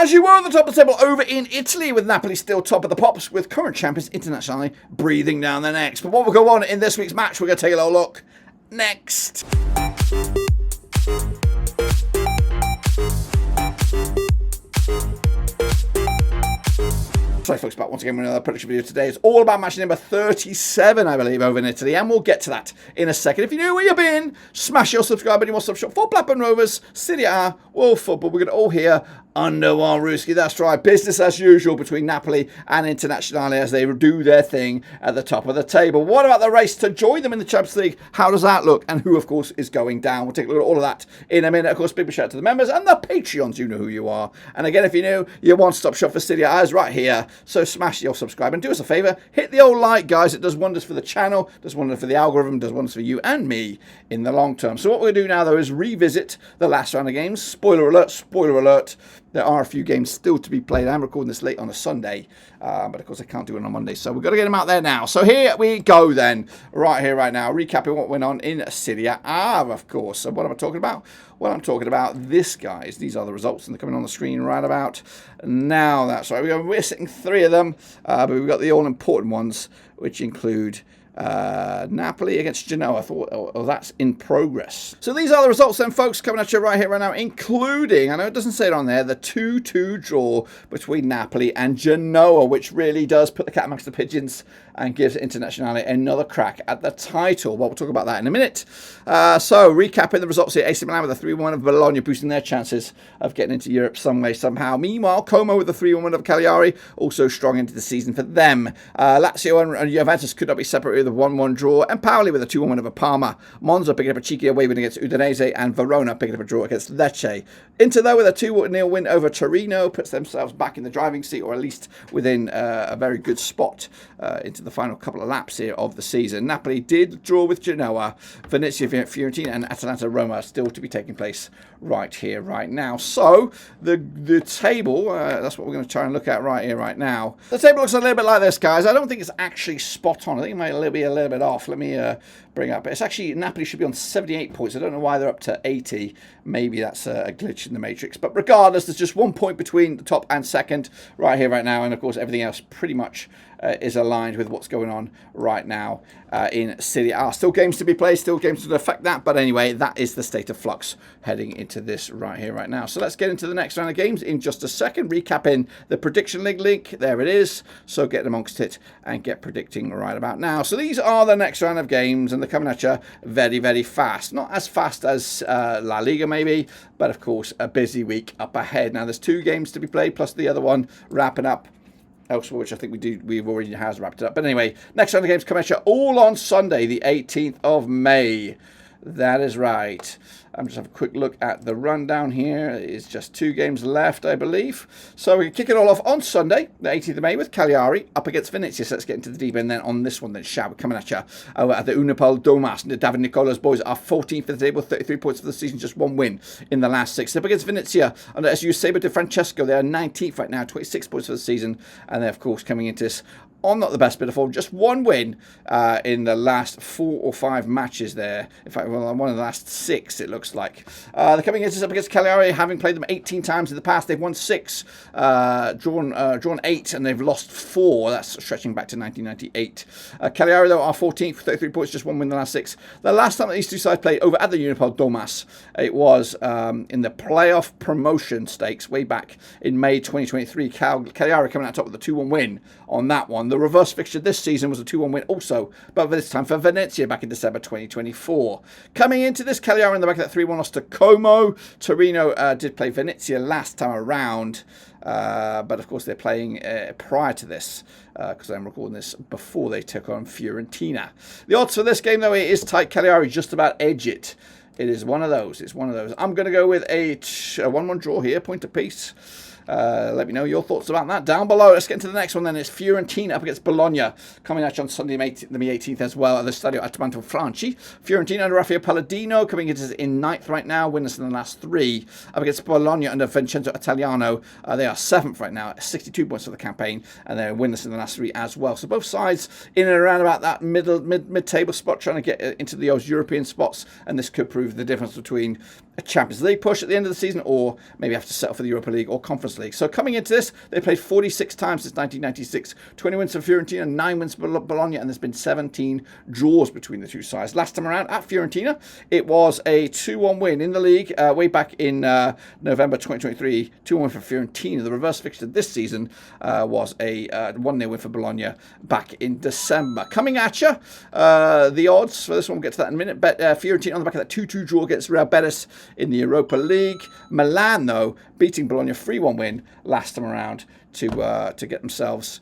As you were at the top of the table over in Italy, with Napoli still top of the pops, with current champions internationally breathing down their necks. But what will go on in this week's match, we're going to take a little look next. Sorry folks, back once again with another prediction video today. It's all about match number 37, I believe, over in Italy, and we'll get to that in a second. If you knew where you've been, smash your subscribe button, your subshop for Blackburn Rovers, Serie A, World Football. We're going to all hear under one Ruski. That's right, business as usual between Napoli and Internazionale as they do their thing at the top of the table. What about the race to join them in the Champions League? How does that look? And who, of course, is going down? We'll take a look at all of that in a minute. Of course, big shout out to the members and the Patreons. You know who you are. And again, if you're new, your one-stop shop for Serie A is right here. So smash your subscribe and do us a favour. Hit the old like, guys. It does wonders for the channel, does wonders for the algorithm, does wonders for you and me in the long term. So what we're going to do now, though, is revisit the last round of games. Spoiler alert, spoiler alert. There are a few games still to be played. I'm recording this late on a Sunday, but of course I can't do it on Monday, so we've got to get them out there now. So here we go then, right here, right now, recapping what went on in Serie A, of course. So what am I talking about? Well, I'm talking about this, guys. These are the results, and they're coming on the screen right about now. That's right. We're sitting three of them, but we've got the all-important ones, which include Napoli against Genoa. I thought, that's in progress. So these are the results then, folks, coming at you right here, right now, including, I know it doesn't say it on there, the 2-2 draw between Napoli and Genoa, which really does put the cat amongst the pigeons and gives Internazionale another crack at the title. Well, we'll talk about that in a minute. So, recapping the results here, AC Milan with a 3-1 of Bologna, boosting their chances of getting into Europe some way, somehow. Meanwhile, Como with a 3-1 of Cagliari, also strong into the season for them. Lecce and Juventus could not be separated with a 1-1 draw. Empoli with a 2-1 of Parma. Monza picking up a cheeky away win against Udinese, and Verona picking up a draw against Lecce. Inter, though, with a 2-0 win over Torino, puts themselves back in the driving seat, or at least within a very good spot into the final couple of laps here of the season. Napoli did draw with Genoa. Venezia, Fiorentina, and Atalanta, Roma still to be taking place right here, right now. So the table, that's what we're going to try and look at right here, right now. The table looks a little bit like this, guys. I don't think it's actually spot on. I think it might be a little bit off. Let me bring up. It's actually, Napoli should be on 78 points. I don't know why they're up to 80. Maybe that's a glitch in the matrix. But regardless, there's just 1 point between the top and second right here, right now. And of course, everything else pretty much is aligned with what's going on right now in Serie A. Still games to be played, still games to affect that. But anyway, that is the state of flux heading into this right here, right now. So let's get into the next round of games in just a second. Recapping the Prediction League link. There it is. So get amongst it and get predicting right about now. So these are the next round of games, and they're coming at you very, very fast. Not as fast as La Liga maybe, but of course a busy week up ahead. Now there's 2 games to be played, plus the other one wrapping up elsewhere, which I think we've already has wrapped it up. But anyway, next round of games come at you all on Sunday, the 18th of May. That is right. I'm just have a quick look at the rundown here. It's just 2 games left, I believe. So we can kick it all off on Sunday, the 18th of May, with Cagliari up against Venezia. So let's get into the deep end then on this one then, shall we? Coming at you at the Unipol Domas. David Nicola's boys are 14th for the table, 33 points for the season, just 1 win in the last 6. Up against Venezia under SU Saber de Francesco. They are 19th right now, 26 points for the season. And they're, of course, coming into this on not the best bit of form, just 1 win in the last 4 or 5 matches there. In fact, well, one of the last 6, it looks like. They're coming into up against Cagliari, having played them 18 times in the past. They've won 6, drawn 8, and they've lost 4. That's stretching back to 1998. Cagliari, though, are 14th, 33 points, just 1 win in the last 6. The last time that these two sides played over at the Unipol Domas, it was in the playoff promotion stakes way back in May 2023. Cagliari coming out top with a 2-1 win on that one. The reverse fixture this season was a 2-1 win also, but this time for Venezia back in December 2024. Coming into this, Cagliari in the back of that 3-1 loss to Como. Torino did play Venezia last time around, but of course they're playing prior to this, because I'm recording this before they took on Fiorentina. The odds for this game, though, it is tight. Cagliari just about edge it. It is one of those. It's one of those. I'm going to go with a 1-1 draw here, point apiece. Let me know your thoughts about that down below. Let's get into the next one then. It's Fiorentina up against Bologna, coming at you on Sunday, May 18th as well at the Stadio Atamanto Franchi. Fiorentina under Rafael Palladino coming into in 9th right now, winners in the last 3. Up against Bologna under Vincenzo Italiano. They are 7th right now, 62 points for the campaign, and they're winners in the last 3 as well. So both sides in and around about that mid-table spot, trying to get into those European spots, and this could prove the difference between a Champions League push at the end of the season, or maybe have to settle for the Europa League or Conference League. So coming into this, they played 46 times since 1996. 20 wins for Fiorentina, 9 wins for Bologna, and there's been 17 draws between the two sides. Last time around at Fiorentina, it was a 2-1 win in the league way back in November 2023. 2-1 win for Fiorentina. The reverse fixture this season was a 1-0 win for Bologna back in December. Coming at you, the odds for this one, we'll get to that in a minute. But Fiorentina on the back of that 2-2 draw against Real Betis in the Europa League. Milan, though, beating Bologna 3-1 win last time around to get themselves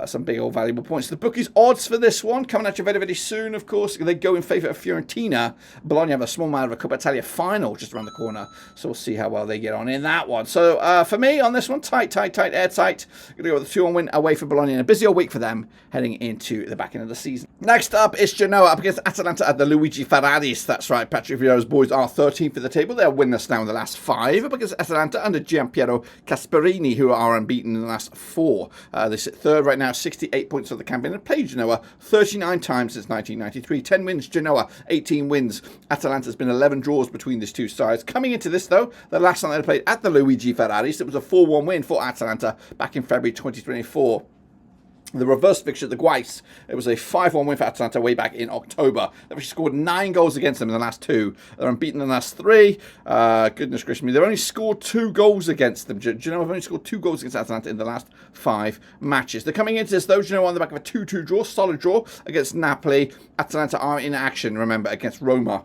some big old valuable points. The bookies' odds for this one coming at you very, very soon, of course. They go in favour of Fiorentina. Bologna have a small amount of a Coppa Italia final just around the corner, so we'll see how well they get on in that one. So for me on this one, tight, airtight. Going to go with a 2-1 win away for Bologna, and a busy old week for them heading into the back end of the season. Next up is Genoa up against Atalanta at the Luigi Ferraris. That's right, Patrick Vieira's boys are 13th at the table. They're winless now in the last 5 up against Atalanta under Gianpiero Gasperini, who are unbeaten in the last 4. They sit third right now, 68 points for the campaign, and played Genoa 39 times since 1993. 10 wins, Genoa, 18 wins. Atalanta's been 11 draws between these two sides. Coming into this, though, the last time they played at the Luigi Ferraris, it was a 4-1 win for Atalanta back in February 2024. The reverse fixture at the Guais, it was a 5-1 win for Atalanta way back in October. They've actually scored 9 goals against them in the last 2. They're unbeaten in the last 3. Goodness gracious me. They've only scored 2 goals against them. Genoa have only scored 2 goals against Atalanta in the last 5 matches. They're coming into this, though, Genoa on the back of a 2-2 draw, solid draw against Napoli. Atalanta are in action, remember, against Roma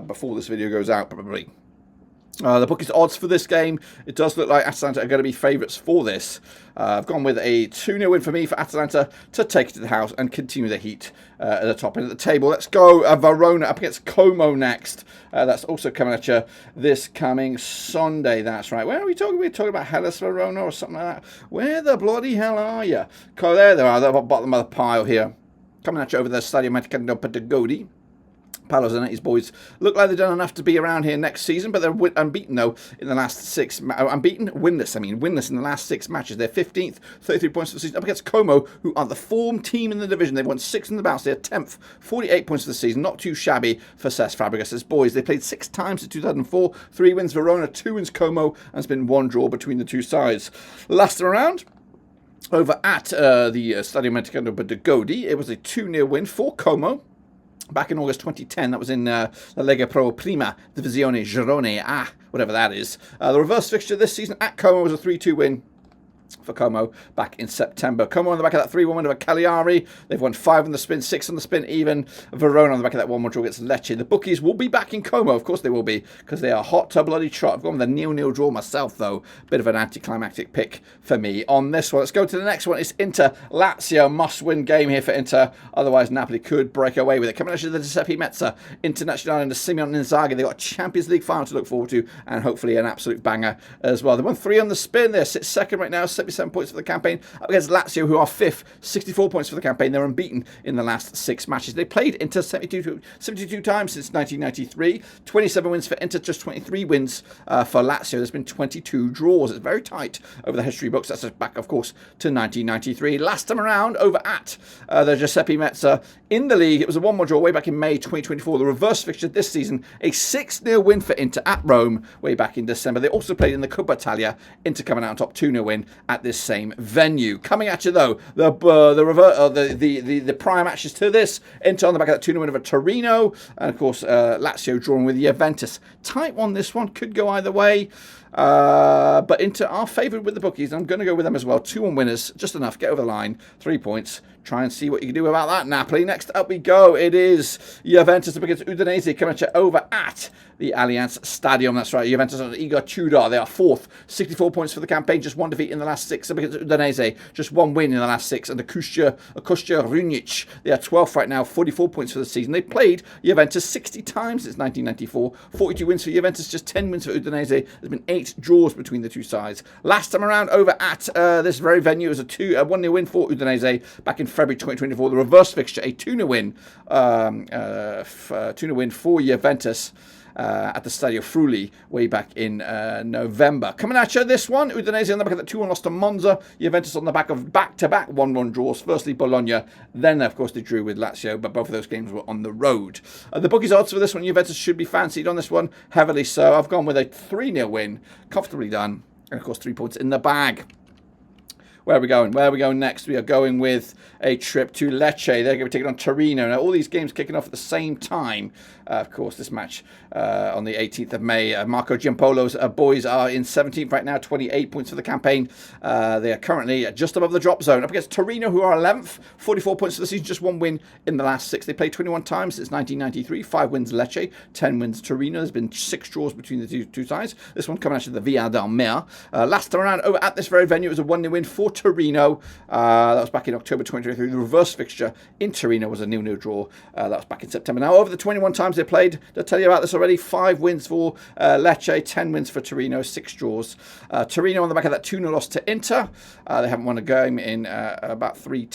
before this video goes out, probably. The bookies' odds for this game, it does look like Atalanta are going to be favourites for this. I've gone with a 2-0 win for me for Atalanta to take it to the house and continue the heat at the top end of the table. Let's go Verona up against Como next. That's also coming at you this coming Sunday. That's right. Where are we talking? We're talking about Hellas Verona or something like that. Where the bloody hell are you? There they are. They're at the bottom of the pile here. Coming at you over the Stadio Meticando Pedagodi. Paolo Zanetti's boys look like they've done enough to be around here next season, but they're unbeaten, though, in the last 6... winless in the last 6 matches. They're 15th, 33 points for the season, up against Como, who are the form team in the division. They've won 6 in the bounce. They're 10th, 48 points for the season. Not too shabby for Cesc Fabregas' boys. They played 6 times in 2004. 3 wins Verona, 2 wins Como, and it's been 1 draw between the two sides. Last time around, over at the Stadio Meticando Pedagodi, it was a 2-0 win for Como. Back in August 2010, that was in La Lega Pro Prima Divisione Girone A, whatever that is. The reverse fixture this season at Como was a 3-2 win for Como back in September. Como on the back of that 3-1 win over Cagliari. They've won 5 on the spin, 6 on the spin even. Verona on the back of that 1-1 draw against Lecce. The bookies will be back in Como. Of course they will be, because they are hot to bloody trot. I've gone with a 0-0 draw myself, though. Bit of an anticlimactic pick for me on this one. Let's go to the next one. It's Inter Lazio. Must-win game here for Inter. Otherwise, Napoli could break away with it. Coming at you, the Giuseppe Meazza Internazionale and the Simeon Inzaghi. They've got a Champions League final to look forward to, and hopefully an absolute banger as well. They won 3 on the spin. They sit second right now, 77 points for the campaign, up against Lazio, who are 5th, 64 points for the campaign. They're unbeaten in the last 6 matches. They played Inter 72 times since 1993. 27 wins for Inter, just 23 wins for Lazio. There's been 22 draws. It's very tight over the history books. That's back, of course, to 1993. Last time around, over at the Giuseppe Meazza in the league, it was a 1-1 draw way back in May 2024. The reverse fixture this season, a 6-0 win for Inter at Rome way back in December. They also played in the Coppa Italia. Inter coming out on top, 2-0 win at this same venue. Coming at you, though, the prior matches to this. Inter on the back of that 2-0 win over Torino, and of course Lazio drawing with Juventus. Tight one, this one could go either way. But Inter are favoured with the bookies. I'm going to go with them as well. 2-1 winners, just enough. Get over the line. 3 points. Try and see what you can do about that, Napoli. Next up we go. It is Juventus up against Udinese. Coming at you over at the Allianz Stadium. That's right. Juventus on Igor Tudor. They are 4th. 64 points for the campaign. Just 1 defeat in the last 6 up against Udinese. Just 1 win in the last 6. And the Kustya Runic. They are 12th right now. 44 points for the season. They played Juventus 60 times since 1994. 42 wins for Juventus. Just 10 wins for Udinese. There's been 8 draws between the two sides. Last time around over at this very venue, it was a 1-0 win for Udinese back in February 2024. The reverse fixture, a 2-0 win, 2-0 win for Juventus. at the Stadio Friuli way back in November. Coming at you, this one, Udinese on the back of that 2-1 loss to Monza. Juventus on the back of back-to-back 1-1 draws. Firstly, Bologna, then, of course, they drew with Lazio, but both of those games were on the road. The bookies' odds for this one, Juventus should be fancied on this one, heavily so. I've gone with a 3-0 win, comfortably done, and, of course, 3 points in the bag. Where are we going? Where are we going next? We are going with a trip to Lecce. They're going to be taking on Torino. Now, all these games kicking off at the same time. Of course, this match on the 18th of May. Marco Giampolo's boys are in 17th right now, 28 points for the campaign. They are currently just above the drop zone. Up against Torino, who are 11th, 44 points for the season, just 1 win in the last 6. They played 21 times since 1993. 5 wins Lecce, 10 wins Torino. There's been 6 draws between the two sides. This one coming out of the Via del Mare. Last time around, over at this very venue, it was a 1-0 win for Torino. That was back in October 2023. The reverse fixture in Torino was a 0-0 draw. That was back in September. Now, over the 21 times they played, I'll tell you about this already. 5 wins for Lecce, 10 wins for Torino, 6 draws. Torino on the back of that 2-0 loss to Inter. They haven't won a game in about 3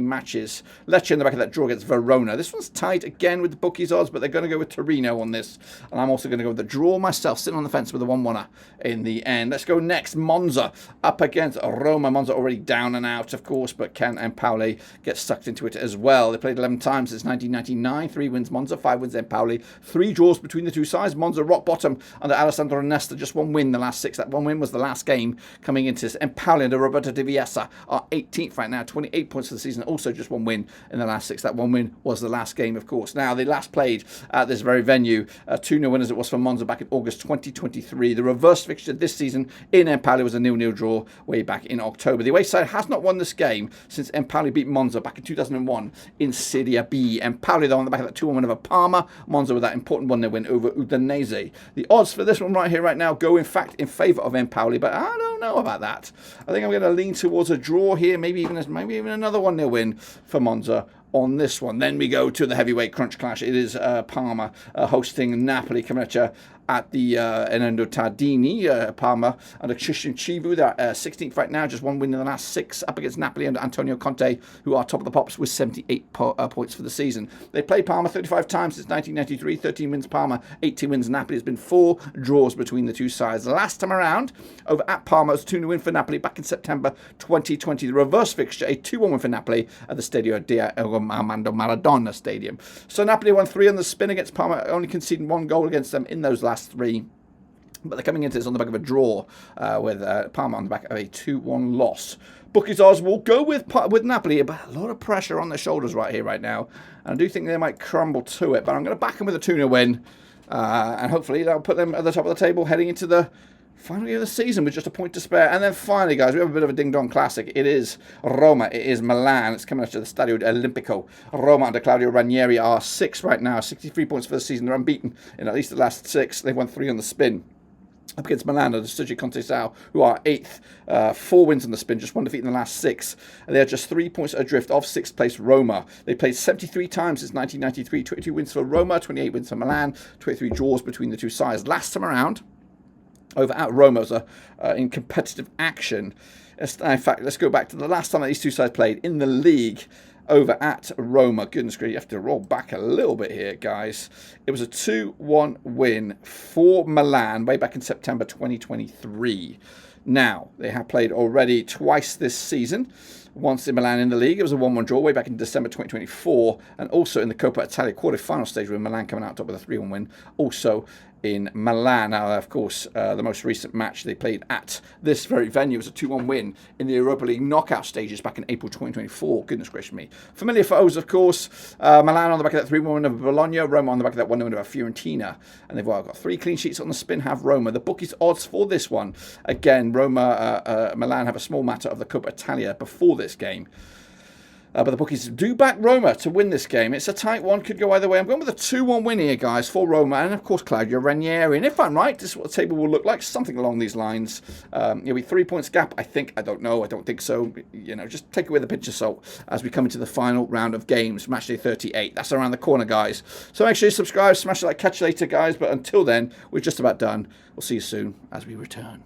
matches. Lecce on the back of that draw against Verona. This one's tight again with the bookies' odds, but they're going to go with Torino on this. And I'm also going to go with the draw myself, sitting on the fence with a 1-1er in the end. Let's go next. Monza up against Roma. Monza already down and out, of course, but can Empoli get sucked into it as well? They played 11 times since 1999. 3 wins Monza, 5 wins Empoli. 3 draws between the two sides. Monza rock bottom under Alessandro Nesta, just 1 win in the last 6. That 1 win was the last game coming into this. Empoli under Roberto Di Viesa are 18th right now, 28 points for the season. Also just 1 win in the last 6. That 1 win was the last game, of course. Now, they last played at this very venue. 2-0 win as it was for Monza back in August 2023. The reverse fixture this season in Empoli was a 0-0 draw way back in October. The away side has not won this game since Empoli beat Monza back in 2001 in Serie B. Empoli, though, on the back of that 2-1 win over Parma. Monza with that important 1-0 win over Udinese. The odds for this one right here, right now, go, in fact, in favour of Empoli, but I don't know about that. I think I'm going to lean towards a draw here, maybe even another 1-0 win for Monza on this one. Then we go to the heavyweight crunch clash. It is Parma hosting Napoli, coming at you at the Enendo Tardini. Parma under Christian Chivu. They're 16th right now, just 1 win in the last 6, up against Napoli under Antonio Conte, who are top of the pops with 78 points for the season. They played Parma 35 times since 1993. 13 wins Parma, 18 wins Napoli. There's been 4 draws between the two sides. The last time around, over at Parma, it was a 2-0 win for Napoli back in September 2020. The reverse fixture, a 2-1 win for Napoli at the Stadio di Armando Maradona Stadium. So Napoli won 3 on the spin against Parma, only conceding 1 goal against them in those last 3. But they're coming into this on the back of a draw with Parma on the back of a 2-1 loss. Bookies odds will go with Napoli, but a lot of pressure on their shoulders right here, right now. And I do think they might crumble to it, but I'm going to back them with a 2-0 win. And hopefully that'll put them at the top of the table heading into the final game of the season with just a point to spare. And then finally, guys, we have a bit of a ding-dong classic. It is Roma. It is Milan. It's coming out to the Stadio Olimpico. Roma under Claudio Ranieri are 6th right now. 63 points for the season. They're unbeaten in at least the last 6. They've won 3 on the spin. Up against Milan under Sergio Conceição, who are 8th. 4 wins on the spin, just 1 defeat in the last 6. And they are just 3 points adrift of 6th place Roma. They played 73 times since 1993. 22 wins for Roma, 28 wins for Milan, 23 draws between the two sides. Last time around, over at Roma, was in competitive action. In fact, let's go back to the last time that these two sides played in the league over at Roma. Goodness gracious, you have to roll back a little bit here, guys. It was a 2-1 win for Milan way back in September 2023. Now, they have played already twice this season. Once in Milan in the league, it was a 1-1 draw way back in December 2024, and also in the Coppa Italia quarter-final stage with Milan coming out top with a 3-1 win, also in Milan. Now, of course, the most recent match they played at this very venue was a 2-1 win in the Europa League knockout stages back in April 2024. Goodness gracious me. Familiar foes, of course. Milan on the back of that 3-1 win over Bologna. Roma on the back of that 1-0 win over Fiorentina. And they've got 3 clean sheets on the spin, have Roma. The bookies' odds for this one. Again, Milan have a small matter of the Coppa Italia before this game. But the bookies do back Roma to win this game. It's a tight one, could go either way. I'm going with a 2-1 win here, guys, for Roma. And, of course, Claudio Ranieri. And if I'm right, this is what the table will look like. Something along these lines. It'll be 3 points gap, I think. I don't know. I don't think so. You know, just take it with a pinch of salt as we come into the final round of games. Matchday 38. That's around the corner, guys. So make sure you subscribe, smash the like, catch you later, guys. But until then, we're just about done. We'll see you soon as we return.